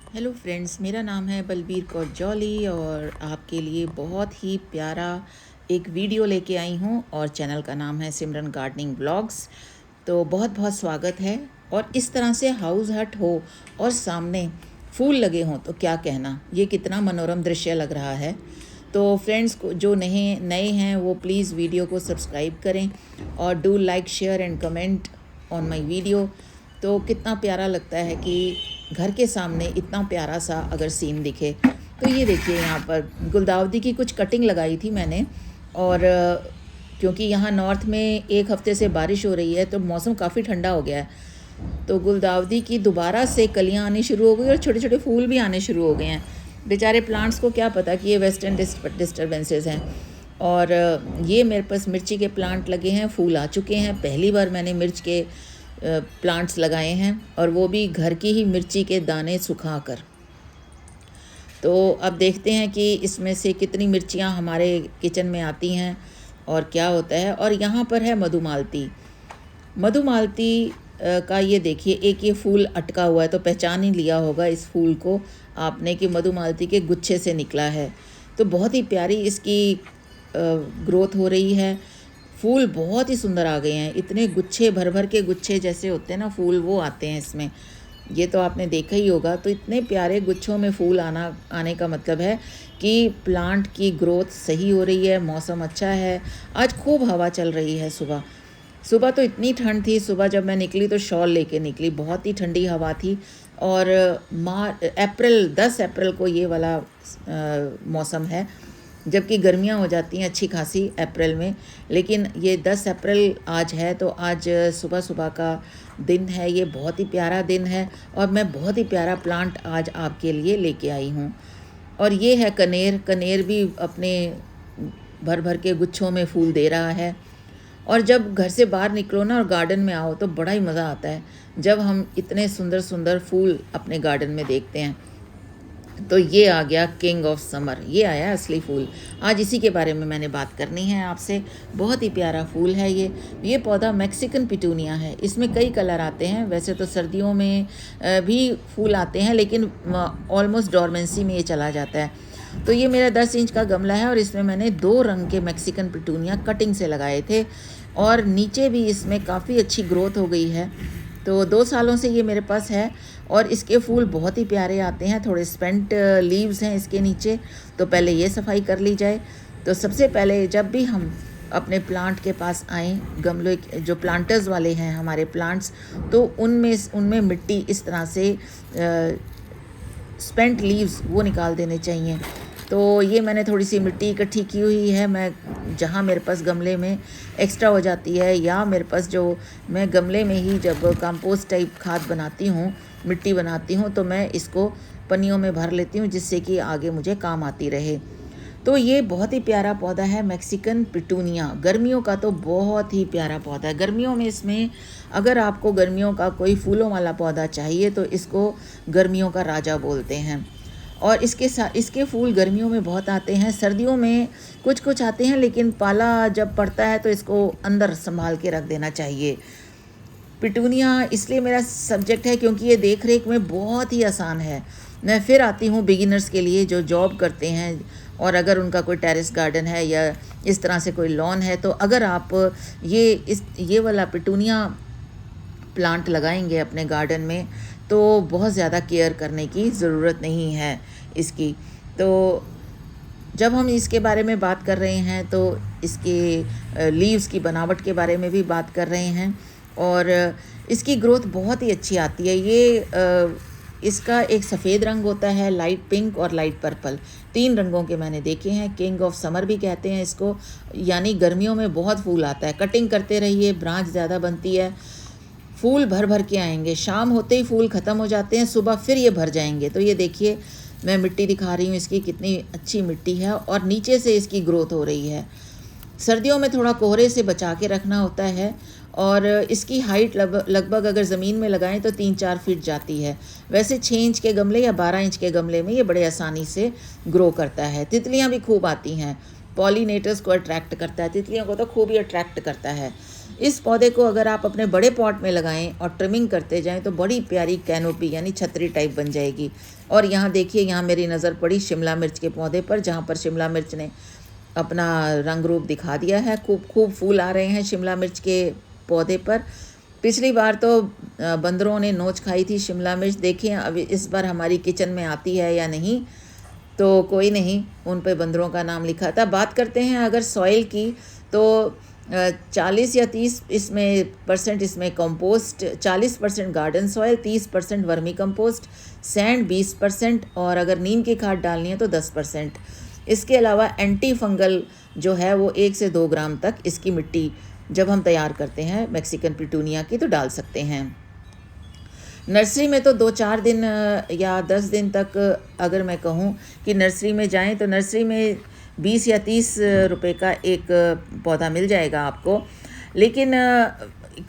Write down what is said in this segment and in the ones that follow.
Hello friends, मेरा नाम है बलबीर कौर जॉली और आपके लिए बहुत ही प्यारा एक वीडियो लेके आई हूँ और चैनल का नाम है सिमरन गार्डनिंग ब्लॉग्स। तो बहुत बहुत स्वागत है। और इस तरह से हाउस हट हो और सामने फूल लगे हों तो क्या कहना, ये कितना मनोरम दृश्य लग रहा है। तो फ्रेंड्स को जो नए नए हैं वो प्लीज़ वीडियो को सब्सक्राइब करें और do like share and comment on my video. तो कितना प्यारा लगता है कि घर के सामने इतना प्यारा सा अगर सीन दिखे। तो ये देखिए, यहाँ पर गुलदाउदी की कुछ कटिंग लगाई थी मैंने। और क्योंकि यहाँ नॉर्थ में एक हफ्ते से बारिश हो रही है तो मौसम काफ़ी ठंडा हो गया है, तो गुलदाउदी की दोबारा से कलियाँ आनी शुरू हो गई और छोटे छोटे फूल भी आने शुरू हो गए हैं। बेचारे प्लांट्स को क्या पता कि ये वेस्टर्न डिस्टर्बेंसेस हैं। और ये मेरे पास मिर्ची के प्लांट लगे हैं, फूल आ चुके हैं। पहली बार मैंने मिर्च के प्लांट्स लगाए हैं और वो भी घर की ही मिर्ची के दाने सुखा कर। तो अब देखते हैं कि इसमें से कितनी मिर्चियाँ हमारे किचन में आती हैं और क्या होता है। और यहाँ पर है मधुमालती। मधुमालती का ये देखिए, एक ये फूल अटका हुआ है, तो पहचान ही लिया होगा इस फूल को आपने कि मधुमालती के गुच्छे से निकला है। तो बहुत ही प्यारी इसकी ग्रोथ हो रही है। फूल बहुत ही सुंदर आ गए हैं, इतने गुच्छे भर भर के गुच्छे जैसे होते हैं ना फूल, वो आते हैं इसमें। ये तो आपने देखा ही होगा। तो इतने प्यारे गुच्छों में फूल आने का मतलब है कि प्लांट की ग्रोथ सही हो रही है, मौसम अच्छा है। आज खूब हवा चल रही है। सुबह सुबह तो इतनी ठंड थी, सुबह जब मैं निकली तो शॉल लेके निकली, बहुत ही ठंडी हवा थी। और 10 अप्रैल को ये वाला मौसम है, जबकि गर्मियां हो जाती हैं अच्छी खासी अप्रैल में। लेकिन ये 10 अप्रैल आज है, तो आज सुबह सुबह का दिन है, ये बहुत ही प्यारा दिन है। और मैं बहुत ही प्यारा प्लांट आज आपके लिए लेके आई हूँ। और ये है कनेर। कनेर भी अपने भर भर के गुच्छों में फूल दे रहा है। और जब घर से बाहर निकलो ना और गार्डन में आओ तो बड़ा ही मज़ा आता है जब हम इतने सुंदर सुंदर फूल अपने गार्डन में देखते हैं। तो ये आ गया किंग ऑफ समर, ये आया असली फूल। आज इसी के बारे में मैंने बात करनी है आपसे। बहुत ही प्यारा फूल है ये पौधा मैक्सिकन पिटूनिया है। इसमें कई कलर आते हैं। वैसे तो सर्दियों में भी फूल आते हैं, लेकिन ऑलमोस्ट डॉर्मेंसी में ये चला जाता है। तो ये मेरा 10 इंच का गमला है और इसमें मैंने 2 रंग के मैक्सिकन पिटूनिया कटिंग से लगाए थे और नीचे भी इसमें काफ़ी अच्छी ग्रोथ हो गई है। तो 2 सालों से ये मेरे पास है और इसके फूल बहुत ही प्यारे आते हैं। थोड़े स्पेंट लीव्स हैं इसके नीचे, तो पहले ये सफाई कर ली जाए। तो सबसे पहले जब भी हम अपने प्लांट के पास आएँ, गमलों जो प्लांटर्स वाले हैं हमारे प्लांट्स, तो उनमें मिट्टी इस तरह से स्पेंट लीव्स वो निकाल देने चाहिए। तो ये मैंने थोड़ी सी मिट्टी इकट्ठी की हुई है। मैं जहाँ मेरे पास गमले में एक्स्ट्रा हो जाती है, या मेरे पास जो मैं गमले में ही जब कंपोस्ट टाइप खाद बनाती हूँ, मिट्टी बनाती हूँ, तो मैं इसको पन्नियों में भर लेती हूँ जिससे कि आगे मुझे काम आती रहे। तो ये बहुत ही प्यारा पौधा है मैक्सिकन पिटूनिया। गर्मियों का तो बहुत ही प्यारा पौधा है। गर्मियों में इसमें, अगर आपको गर्मियों का कोई फूलों वाला पौधा चाहिए तो इसको गर्मियों का राजा बोलते हैं। और इसके फूल गर्मियों में बहुत आते हैं, सर्दियों में कुछ कुछ आते हैं, लेकिन पाला जब पड़ता है तो इसको अंदर संभाल के रख देना चाहिए। पिटूनिया इसलिए मेरा सब्जेक्ट है क्योंकि ये देख रेख में बहुत ही आसान है। मैं फिर आती हूँ बिगिनर्स के लिए जो जॉब करते हैं, और अगर उनका कोई टेरेस गार्डन है या इस तरह से कोई लॉन है, तो अगर आप ये वाला पिटूनिया प्लांट लगाएंगे अपने गार्डन में तो बहुत ज़्यादा केयर करने की ज़रूरत नहीं है इसकी। तो जब हम इसके बारे में बात कर रहे हैं तो इसके लीव्स की बनावट के बारे में भी बात कर रहे हैं। और इसकी ग्रोथ बहुत ही अच्छी आती है। इसका एक सफ़ेद रंग होता है, लाइट पिंक और लाइट पर्पल, 3 रंगों के मैंने देखे हैं। किंग ऑफ समर भी कहते हैं इसको, यानी गर्मियों में बहुत फूल आता है। कटिंग करते रहिए, ब्रांच ज़्यादा बनती है, फूल भर भर के आएंगे। शाम होते ही फूल ख़त्म हो जाते हैं, सुबह फिर ये भर जाएंगे। तो ये देखिए, मैं मिट्टी दिखा रही हूँ इसकी, कितनी अच्छी मिट्टी है और नीचे से इसकी ग्रोथ हो रही है। सर्दियों में थोड़ा कोहरे से बचा के रखना होता है। और इसकी हाइट लगभग अगर ज़मीन में लगाएं तो 3-4 फीट जाती है। वैसे 6 इंच के गमले या 12 इंच के गमले में ये बड़े आसानी से ग्रो करता है। तितलियां भी खूब आती हैं, पॉलिनेटर्स को अट्रैक्ट करता है, तितलियों को तो खूब ही अट्रैक्ट करता है। इस पौधे को अगर आप अपने बड़े पॉट में लगाएं और ट्रिमिंग करते जाएं तो बड़ी प्यारी कैनोपी यानी छतरी टाइप बन जाएगी। और यहाँ देखिए, यहाँ मेरी नज़र पड़ी शिमला मिर्च के पौधे पर, जहाँ पर शिमला मिर्च ने अपना रंग रूप दिखा दिया है। खूब खूब फूल आ रहे हैं शिमला मिर्च के पौधे पर। पिछली बार तो बंदरों ने नोच खाई थी शिमला मिर्च। देखें अब इस बार हमारी किचन में आती है या नहीं, तो कोई नहीं, उन पे बंदरों का नाम लिखा था। बात करते हैं अगर सॉइल की, तो 40 या 30 इसमें परसेंट इसमें compost, 40% garden soil, 30% vermi compost, sand 20%, और अगर नीम की खाद डालनी है तो 10%। इसके अलावा एंटी फंगल जो है वो 1 से 2 ग्राम तक इसकी मिट्टी जब हम तैयार करते हैं मैक्सिकन पिटूनिया की तो डाल सकते हैं। नर्सरी में तो 2-4 दिन या 10 दिन तक अगर मैं कहूँ कि नर्सरी में जाएं तो नर्सरी में 20 या 30 रुपए का एक पौधा मिल जाएगा आपको, लेकिन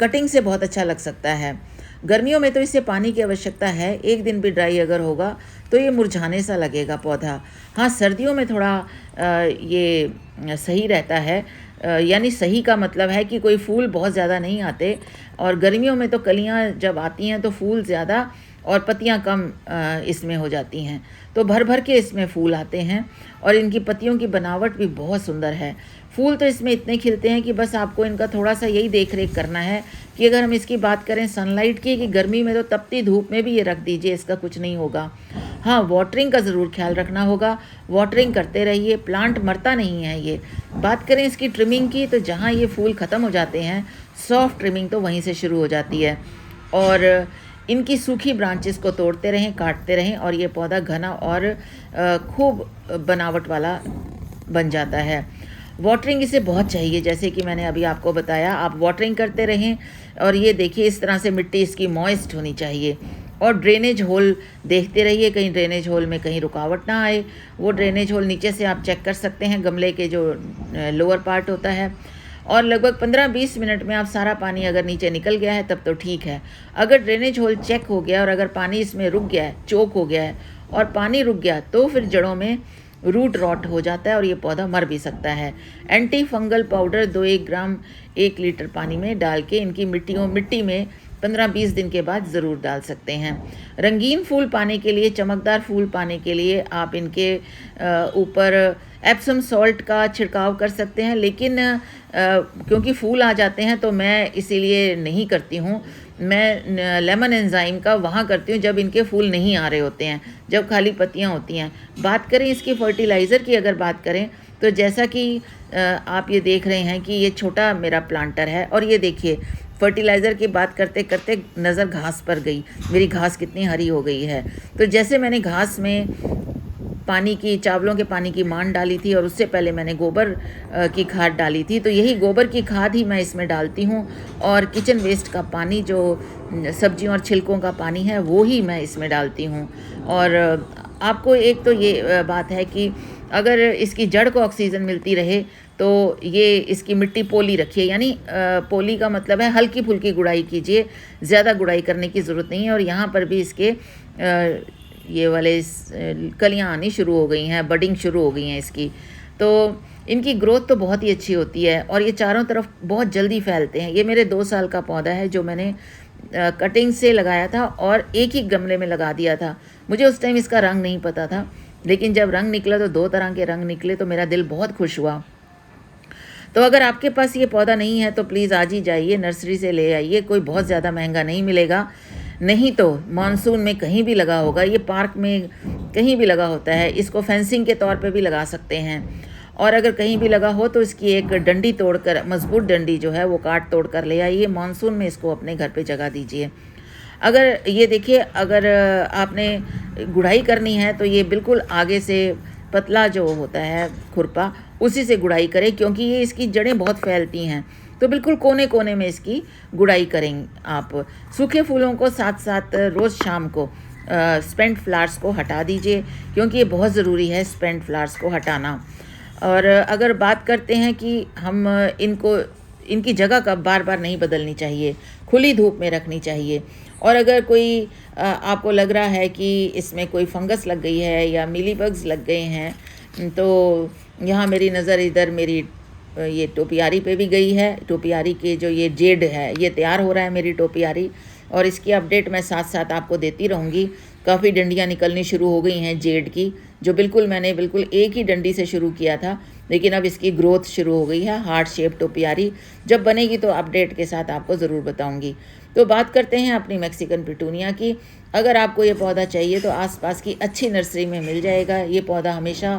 कटिंग से बहुत अच्छा लग सकता है। गर्मियों में तो इसे पानी की आवश्यकता है, एक दिन भी ड्राई अगर होगा तो ये मुरझाने सा लगेगा पौधा। हाँ, सर्दियों में थोड़ा ये सही रहता है, यानी सही का मतलब है कि कोई फूल बहुत ज़्यादा नहीं आते, और गर्मियों में तो कलियां जब आती हैं तो फूल ज़्यादा और पत्तियां कम इसमें हो जाती हैं, तो भर भर के इसमें फूल आते हैं और इनकी पत्तियों की बनावट भी बहुत सुंदर है। फूल तो इसमें इतने खिलते हैं कि बस आपको इनका थोड़ा सा यही देख रेख करना है कि अगर हम इसकी बात करें सनलाइट की, कि गर्मी में तो तपती धूप में भी ये रख दीजिए, इसका कुछ नहीं होगा। हाँ, वाटरिंग का ज़रूर ख्याल रखना होगा, वाटरिंग करते रहिए, प्लांट मरता नहीं है ये। बात करें इसकी ट्रिमिंग की, तो जहाँ ये फूल ख़त्म हो जाते हैं सॉफ्ट ट्रिमिंग तो वहीं से शुरू हो जाती है, और इनकी सूखी ब्रांचेस को तोड़ते रहें, काटते रहें, और ये पौधा घना और खूब बनावट वाला बन जाता है। वाटरिंग इसे बहुत चाहिए, जैसे कि मैंने अभी आपको बताया, आप वाटरिंग करते रहें। और ये देखिए इस तरह से मिट्टी इसकी मॉइस्ट होनी चाहिए, और ड्रेनेज होल देखते रहिए, कहीं ड्रेनेज होल में कहीं रुकावट ना आए। वो ड्रेनेज होल नीचे से आप चेक कर सकते हैं, गमले के जो लोअर पार्ट होता है, और लगभग 15-20 मिनट में आप सारा पानी अगर नीचे निकल गया है तब तो ठीक है। अगर ड्रेनेज होल चेक हो गया और अगर पानी इसमें रुक गया है, चोक हो गया है और पानी रुक गया, तो फिर जड़ों में रूट रॉट हो जाता है और ये पौधा मर भी सकता है। एंटी फंगल पाउडर 2-1 ग्राम 1 लीटर पानी में डाल के इनकी मिट्टी में 15-20 दिन के बाद ज़रूर डाल सकते हैं। रंगीन फूल पाने के लिए, चमकदार फूल पाने के लिए आप इनके ऊपर एप्सम सॉल्ट का छिड़काव कर सकते हैं, लेकिन क्योंकि फूल आ जाते हैं तो मैं इसीलिए नहीं करती हूँ। मैं लेमन एंजाइम का वहाँ करती हूँ जब इनके फूल नहीं आ रहे होते हैं, जब खाली पत्तियाँ होती हैं। बात करें इसकी फर्टिलाइज़र की, अगर बात करें तो जैसा कि आप ये देख रहे हैं कि ये छोटा मेरा प्लांटर है, और ये देखिए फर्टिलाइज़र की बात करते करते नज़र घास पर गई, मेरी घास कितनी हरी हो गई है। तो जैसे मैंने घास में पानी की, चावलों के पानी की मान डाली थी और उससे पहले मैंने गोबर की खाद डाली थी, तो यही गोबर की खाद ही मैं इसमें डालती हूँ, और किचन वेस्ट का पानी जो सब्जियों और छिलकों का पानी है वो ही मैं इसमें डालती हूँ। और आपको एक तो ये बात है कि अगर इसकी जड़ को ऑक्सीजन मिलती रहे तो ये इसकी मिट्टी पोली रखिए, यानी पोली का मतलब है हल्की फुल्की गुड़ाई कीजिए, ज़्यादा गुड़ाई करने की ज़रूरत नहीं है। और यहाँ पर भी इसके ये वाले कलियाँ आनी शुरू हो गई हैं, बडिंग शुरू हो गई हैं इसकी, तो इनकी ग्रोथ तो बहुत ही अच्छी होती है और ये चारों तरफ बहुत जल्दी फैलते हैं। ये मेरे 2 साल का पौधा है जो मैंने कटिंग से लगाया था और एक ही गमले में लगा दिया था। मुझे उस टाइम इसका रंग नहीं पता था, लेकिन जब रंग निकला तो 2 तरह के रंग निकले, तो मेरा दिल बहुत खुश हुआ। तो अगर आपके पास ये पौधा नहीं है तो प्लीज़ आज ही जाइए नर्सरी से ले आइए, कोई बहुत ज़्यादा महंगा नहीं मिलेगा। नहीं तो मानसून में कहीं भी लगा होगा, ये पार्क में कहीं भी लगा होता है, इसको फेंसिंग के तौर पे भी लगा सकते हैं। और अगर कहीं भी लगा हो तो इसकी एक डंडी तोड़कर, मजबूत डंडी जो है वो काट तोड़ कर ले आइए, मानसून में इसको अपने घर पे जगह दीजिए। अगर ये देखिए, अगर आपने गुड़ाई करनी है तो ये बिल्कुल आगे से पतला जो होता है खुरपा, उसी से गुड़ाई करें, क्योंकि ये इसकी जड़ें बहुत फैलती हैं, तो बिल्कुल कोने कोने में इसकी गुड़ाई करेंगे आप। सूखे फूलों को साथ साथ रोज़ शाम को स्पेंट फ्लावर्स को हटा दीजिए, क्योंकि ये बहुत ज़रूरी है स्पेंट फ्लावर्स को हटाना। और अगर बात करते हैं कि हम इनकी जगह का बार बार नहीं बदलनी चाहिए, खुली धूप में रखनी चाहिए। और अगर कोई आपको लग रहा है कि इसमें कोई फंगस लग गई है या मिलीबग्स लग गए हैं, तो यहाँ मेरी नज़र इधर मेरी ये टोपियारी पे भी गई है। टोपियारी के जो ये जेड है ये तैयार हो रहा है मेरी टोपियारी, और इसकी अपडेट मैं साथ साथ आपको देती रहूँगी। काफ़ी डंडियाँ निकलनी शुरू हो गई हैं जेड की, जो मैंने बिल्कुल एक ही डंडी से शुरू किया था, लेकिन अब इसकी ग्रोथ शुरू हो गई है। हार्ट शेप टोपियारी जब बनेगी तो अपडेट के साथ आपको ज़रूर बताऊंगी। तो बात करते हैं अपनी मैक्सिकन पिटूनिया की। अगर आपको ये पौधा चाहिए तो आसपास की अच्छी नर्सरी में मिल जाएगा। ये पौधा हमेशा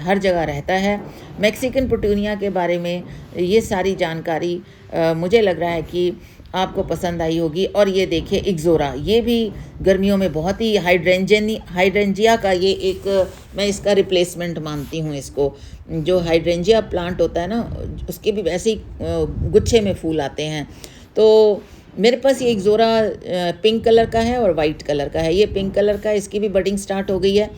हर जगह रहता है। मैक्सिकन पिटूनिया के बारे में ये सारी जानकारी मुझे लग रहा है कि आपको पसंद आई होगी। और ये देखिए इक्ज़ोरा, ये भी गर्मियों में बहुत ही हाइड्रेंजिया का ये एक मैं इसका रिप्लेसमेंट मानती हूँ इसको। जो हाइड्रेंजिया प्लांट होता है ना, उसके भी वैसे ही गुच्छे में फूल आते हैं। तो मेरे पास ये इक्ज़ोरा पिंक कलर का है और वाइट कलर का है। ये पिंक कलर का, इसकी भी बडिंग स्टार्ट हो गई है,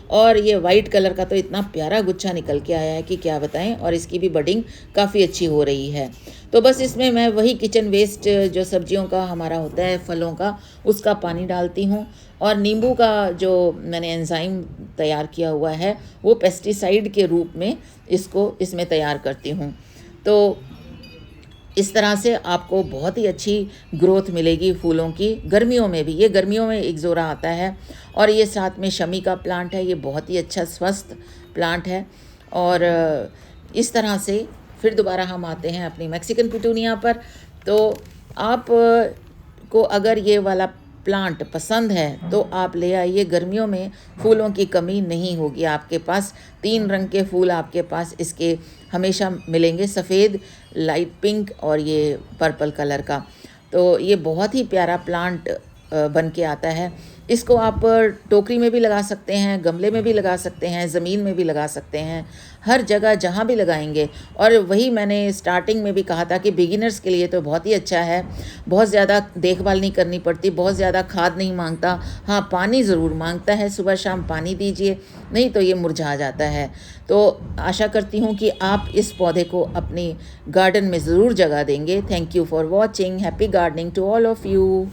और ये वाइट कलर का तो इतना प्यारा गुच्छा निकल के आया है कि क्या बताएं। और इसकी भी बडिंग काफ़ी अच्छी हो रही है। तो बस इसमें मैं वही किचन वेस्ट जो सब्जियों का हमारा होता है, फलों का, उसका पानी डालती हूँ। और नींबू का जो मैंने एंजाइम तैयार किया हुआ है वो पेस्टिसाइड के रूप में इसको इसमें तैयार करती हूँ। तो इस तरह से आपको बहुत ही अच्छी ग्रोथ मिलेगी फूलों की। गर्मियों में भी, ये गर्मियों में इक्ज़ोरा आता है, और ये साथ में शमी का प्लांट है। ये बहुत ही अच्छा स्वस्थ प्लांट है। और इस तरह से फिर दोबारा हम आते हैं अपनी मैक्सिकन पिटूनिया पर। तो आप को अगर ये वाला प्लांट पसंद है तो आप ले आइए। गर्मियों में फूलों की कमी नहीं होगी आपके पास। 3 रंग के फूल आपके पास इसके हमेशा मिलेंगे, सफ़ेद, लाइट पिंक और ये पर्पल कलर का। तो ये बहुत ही प्यारा प्लांट बन के आता है। इसको आप टोकरी में भी लगा सकते हैं, गमले में भी लगा सकते हैं, ज़मीन में भी लगा सकते हैं, हर जगह जहाँ भी लगाएंगे। और वही मैंने स्टार्टिंग में भी कहा था कि बिगिनर्स के लिए तो बहुत ही अच्छा है। बहुत ज़्यादा देखभाल नहीं करनी पड़ती, बहुत ज़्यादा खाद नहीं मांगता। हाँ, पानी ज़रूर मांगता है, सुबह शाम पानी दीजिए, नहीं तो ये मुरझा जाता है। तो आशा करती हूँ कि आप इस पौधे को अपनी गार्डन में ज़रूर जगह देंगे। Thank you for watching. Happy gardening to all of you.